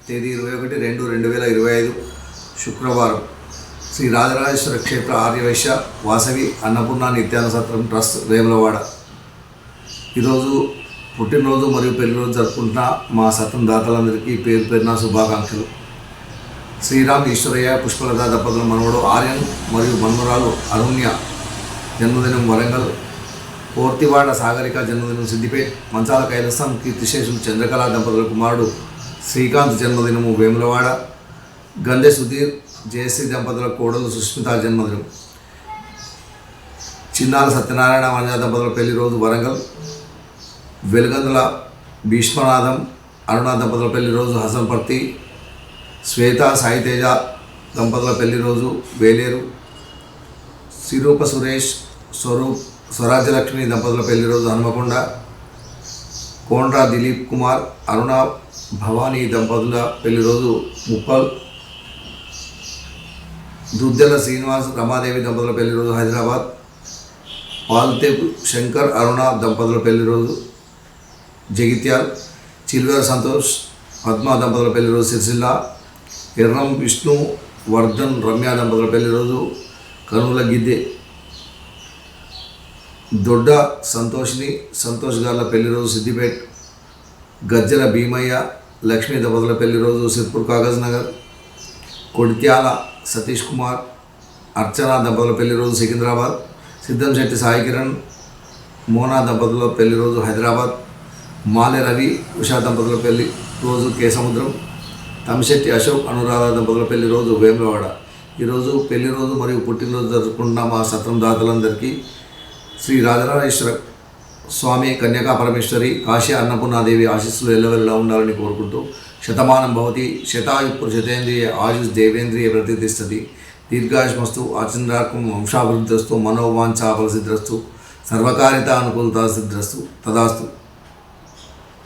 తేదీ 21/2/2025 శుక్రవారం శ్రీ రాజరాజేశ్వర క్షేత్ర ఆర్యవైశ్య వాసవి అన్నపూర్ణ నిత్యాన సత్రం ట్రస్ట్ వేములవాడ. ఈరోజు పుట్టినరోజు మరియు పెళ్లిరోజు జరుపుకుంటున్న మా సత్రం దాతలందరికీ పేరు పేరున శుభాకాంక్షలు. శ్రీరామ్ ఈశ్వరయ్య పుష్పలత దంపతుల మనవడు ఆర్యన్ మరియు మన్మరాలు అరుణ్య జన్మదినం వరంగల్. పోర్తివాడ సాగరిక జన్మదినం సిద్దిపేట. మంచాల కైలాసం కీర్తిశేషులు చంద్రకళ దంపతుల కుమారుడు శ్రీకాంత్ జన్మదినము వేములవాడ. గంధె సుధీర్ జయశ్రీ దంపతుల కోడలు సుష్మిత జన్మదినం. చిన్నాల సత్యనారాయణ వనజ దంపతుల పెళ్లి రోజు వరంగల్. వెలుగందుల భీష్మనాథం అరుణ దంపతుల పెళ్లి రోజు హసన్పర్తి. శ్వేత సాయితేజ దంపతుల పెళ్లి రోజు వేలేరు. సిరూప సురేష్ స్వరాజ్యలక్ష్మి దంపతుల పెళ్లి రోజు హనుమకొండ. కోండ్రా దిలీప్ కుమార్ అరుణ భవానీ దంపతుల పెళ్లి రోజు ముప్పల్. దుద్దెల శ్రీనివాస్ రమాదేవి దంపతుల పెళ్లి రోజు హైదరాబాద్. పాల్తేపు శంకర్ అరుణ దంపతుల పెళ్లి రోజు జగిత్యాల్. చిల్వర్ సంతోష్ పద్మ దంపతుల పెళ్లి రోజు సిరిసిల్ల. ఎర్రం విష్ణు వర్ధన్ రమ్య దంపతుల పెళ్లి రోజు కనుల గిద్దె. దొడ్డ సంతోష్ని సంతోష్ గార్ల పెళ్లి రోజు సిద్దిపేట. గజ్జల భీమయ్య లక్ష్మీ దంపతుల పెళ్లి రోజు సిర్పూర్ కాగజ్ నగర్. కొడిత్యాల సతీష్ కుమార్ అర్చన దంపతుల పెళ్లి రోజు సికింద్రాబాద్. సిద్ధంశెట్టి సాయి కిరణ్ మోనా దంపతుల పెళ్లి రోజు హైదరాబాద్. మాలె రవి ఉషా దంపతుల పెళ్లి రోజు కేసముద్రం. తమిశెట్టి అశోక్ అనురాధ దంపతుల పెళ్లి రోజు వేములవాడ. ఈరోజు పెళ్లి రోజు మరియు పుట్టినరోజు జరుపుకుంటున్న మా సత్రం దాతలందరికీ శ్రీ రాజరాజేశ్వర స్వామి కన్యకా పరమేశ్వరి కాశీ అన్నపూర్ణాదేవి ఆశీస్సులు ఎల్లవెల్లా ఉండాలని కోరుకుంటూ శతమానం భవతి శతాయు పురుషతేంద్రియ ఆయుష్ దేవేంద్రియ ప్రతిష్టతి దీర్ఘాయుష్మస్తు ఆచంద్రార్కం వంశాభివృద్ధిస్తు మనోవాంఛా ఫలసిద్ధిరస్తు సర్వకారిత అనుకూలత సిద్ధిరస్తు తదాస్తు.